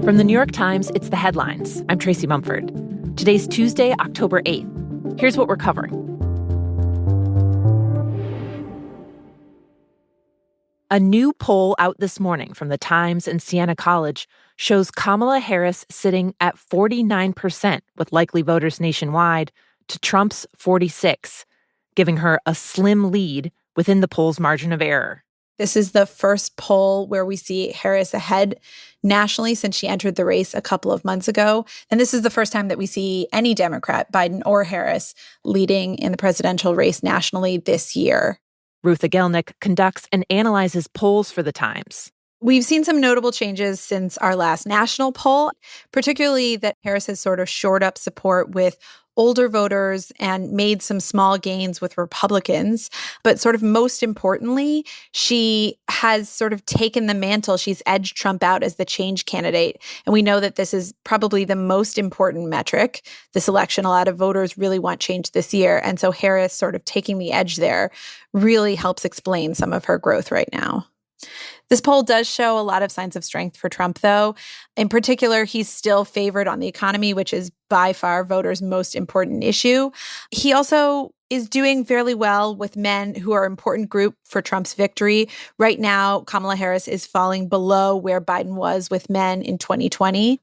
From the New York Times, it's The Headlines. I'm Tracy Mumford. Today's Tuesday, October 8th. Here's what we're covering. A new poll out this morning from The Times and Siena College shows Kamala Harris sitting at 49% with likely voters nationwide to Trump's 46%, giving her a slim lead within the poll's margin of error. This is the first poll where we see Harris ahead nationally since she entered the race a couple of months ago. And this is the first time that we see any Democrat, Biden or Harris, leading in the presidential race nationally this year. Ruth Agelnick conducts and analyzes polls for The Times. We've seen some notable changes since our last national poll, particularly that Harris has sort of shored up support with older voters and made some small gains with Republicans. But sort of most importantly, she has sort of taken the mantle. She's edged Trump out as the change candidate. And we know that this is probably the most important metric this election. A lot of voters really want change this year. And so Harris sort of taking the edge there really helps explain some of her growth right now. This poll does show a lot of signs of strength for Trump, though. In particular, he's still favored on the economy, which is by far voters' most important issue. He also is doing fairly well with men who are an important group for Trump's victory. Right now, Kamala Harris is falling below where Biden was with men in 2020.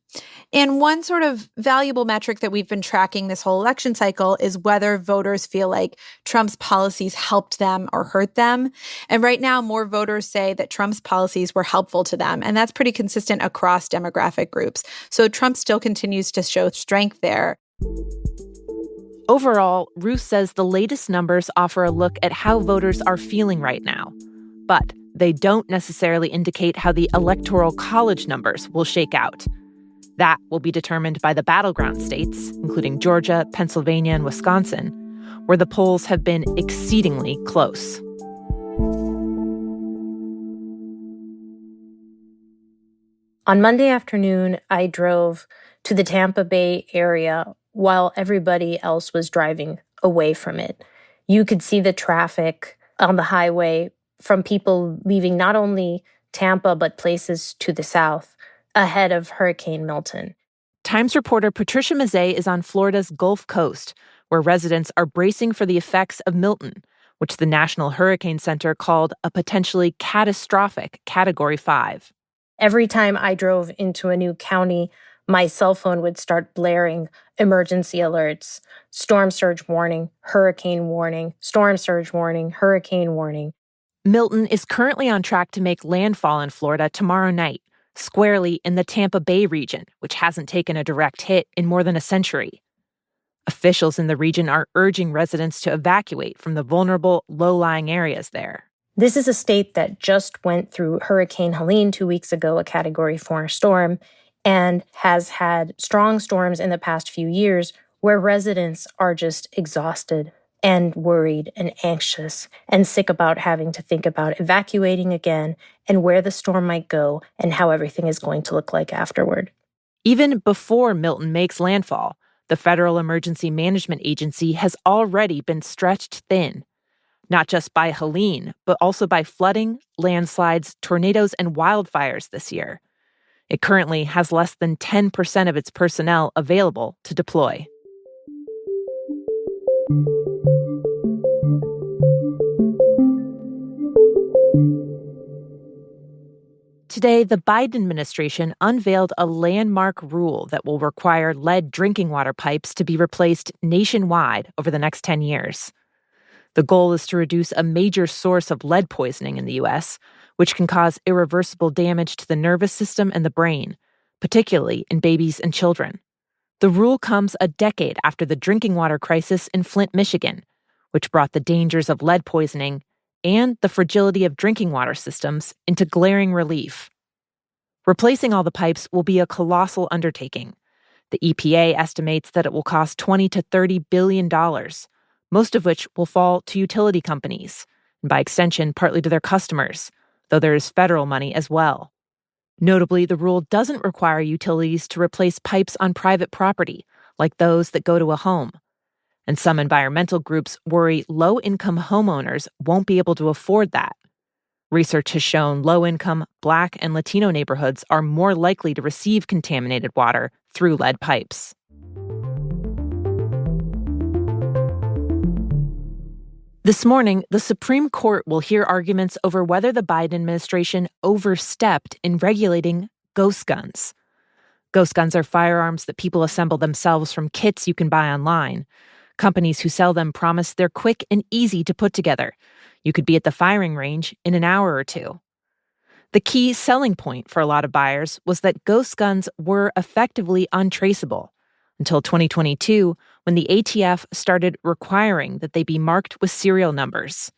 And one sort of valuable metric that we've been tracking this whole election cycle is whether voters feel like Trump's policies helped them or hurt them. And right now, more voters say that Trump's policies were helpful to them. And that's pretty consistent across demographic groups. So Trump still continues to show strength there. Overall, Ruth says the latest numbers offer a look at how voters are feeling right now. But they don't necessarily indicate how the Electoral College numbers will shake out. That will be determined by the battleground states, including Georgia, Pennsylvania, and Wisconsin, where the polls have been exceedingly close. On Monday afternoon, I drove to the Tampa Bay area while everybody else was driving away from it. You could see the traffic on the highway from people leaving not only Tampa, but places to the south ahead of Hurricane Milton. Times reporter Patricia Mazzei is on Florida's Gulf Coast, where residents are bracing for the effects of Milton, which the National Hurricane Center called a potentially catastrophic Category 5. Every time I drove into a new county, my cell phone would start blaring emergency alerts, storm surge warning, hurricane warning, storm surge warning, hurricane warning. Milton is currently on track to make landfall in Florida tomorrow night, squarely in the Tampa Bay region, which hasn't taken a direct hit in more than a century. Officials in the region are urging residents to evacuate from the vulnerable, low-lying areas there. This is a state that just went through Hurricane Helene 2 weeks ago, a Category 4 storm, and has had strong storms in the past few years where residents are just exhausted and worried and anxious and sick about having to think about evacuating again and where the storm might go and how everything is going to look like afterward. Even before Milton makes landfall, the Federal Emergency Management Agency has already been stretched thin, not just by Helene, but also by flooding, landslides, tornadoes, and wildfires this year. It currently has less than 10% of its personnel available to deploy. Today, the Biden administration unveiled a landmark rule that will require lead drinking water pipes to be replaced nationwide over the next 10 years. The goal is to reduce a major source of lead poisoning in the U.S., which can cause irreversible damage to the nervous system and the brain, particularly in babies and children. The rule comes a decade after the drinking water crisis in Flint, Michigan, which brought the dangers of lead poisoning and the fragility of drinking water systems into glaring relief. Replacing all the pipes will be a colossal undertaking. The EPA estimates that it will cost $20 to $30 billion, most of which will fall to utility companies, and by extension, partly to their customers, though there is federal money as well. Notably, the rule doesn't require utilities to replace pipes on private property, like those that go to a home. And some environmental groups worry low-income homeowners won't be able to afford that. Research has shown low-income Black and Latino neighborhoods are more likely to receive contaminated water through lead pipes. This morning, the Supreme Court will hear arguments over whether the Biden administration overstepped in regulating ghost guns. Ghost guns are firearms that people assemble themselves from kits you can buy online. Companies who sell them promise they're quick and easy to put together. You could be at the firing range in an hour or two. The key selling point for a lot of buyers was that ghost guns were effectively untraceable until 2022, when the ATF started requiring that they be marked with serial numbers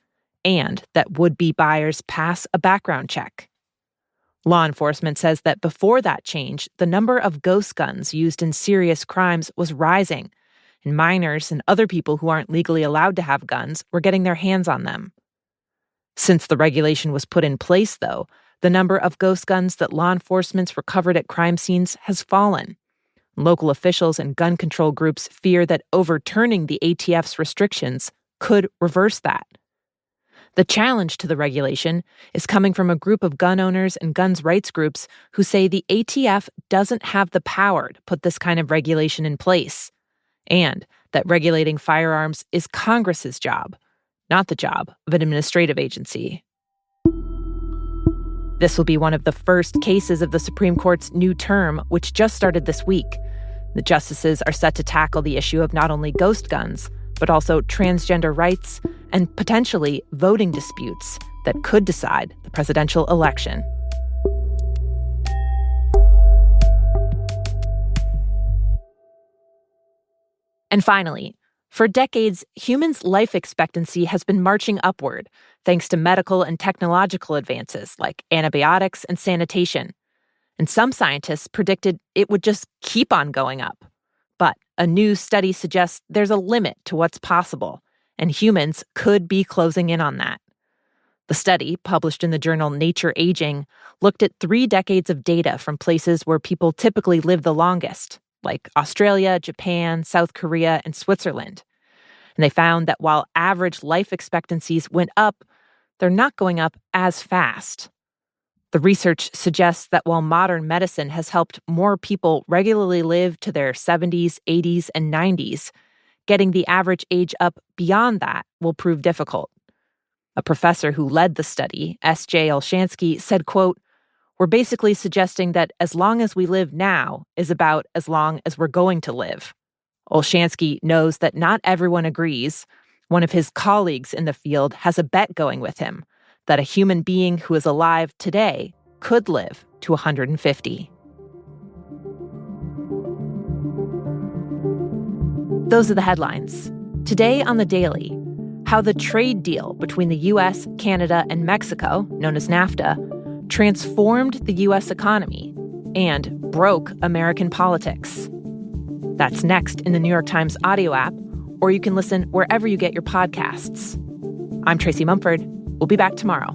and that would-be buyers pass a background check. Law enforcement says that before that change, the number of ghost guns used in serious crimes was rising, and minors and other people who aren't legally allowed to have guns were getting their hands on them. Since the regulation was put in place, though, the number of ghost guns that law enforcement's recovered at crime scenes has fallen. Local officials and gun control groups fear that overturning the ATF's restrictions could reverse that. The challenge to the regulation is coming from a group of gun owners and guns rights groups who say the ATF doesn't have the power to put this kind of regulation in place, and that regulating firearms is Congress's job, not the job of an administrative agency. This will be one of the first cases of the Supreme Court's new term, which just started this week. The justices are set to tackle the issue of not only ghost guns, but also transgender rights and potentially voting disputes that could decide the presidential election. And finally, for decades, humans' life expectancy has been marching upward thanks to medical and technological advances like antibiotics and sanitation. And some scientists predicted it would just keep on going up. But a new study suggests there's a limit to what's possible, and humans could be closing in on that. The study, published in the journal Nature Aging, looked at 3 decades of data from places where people typically live the longest, like Australia, Japan, South Korea, and Switzerland. And they found that while average life expectancies went up, they're not going up as fast. The research suggests that while modern medicine has helped more people regularly live to their 70s, 80s, and 90s, getting the average age up beyond that will prove difficult. A professor who led the study, S.J. Olshansky, said, quote, "We're basically suggesting that as long as we live now is about as long as we're going to live." Olshansky knows that not everyone agrees. One of his colleagues in the field has a bet going with him that a human being who is alive today could live to 150. Those are the headlines. Today on The Daily, how the trade deal between the U.S., Canada, and Mexico, known as NAFTA, transformed the U.S. economy and broke American politics. That's next in the New York Times audio app, or you can listen wherever you get your podcasts. I'm Tracy Mumford. We'll be back tomorrow.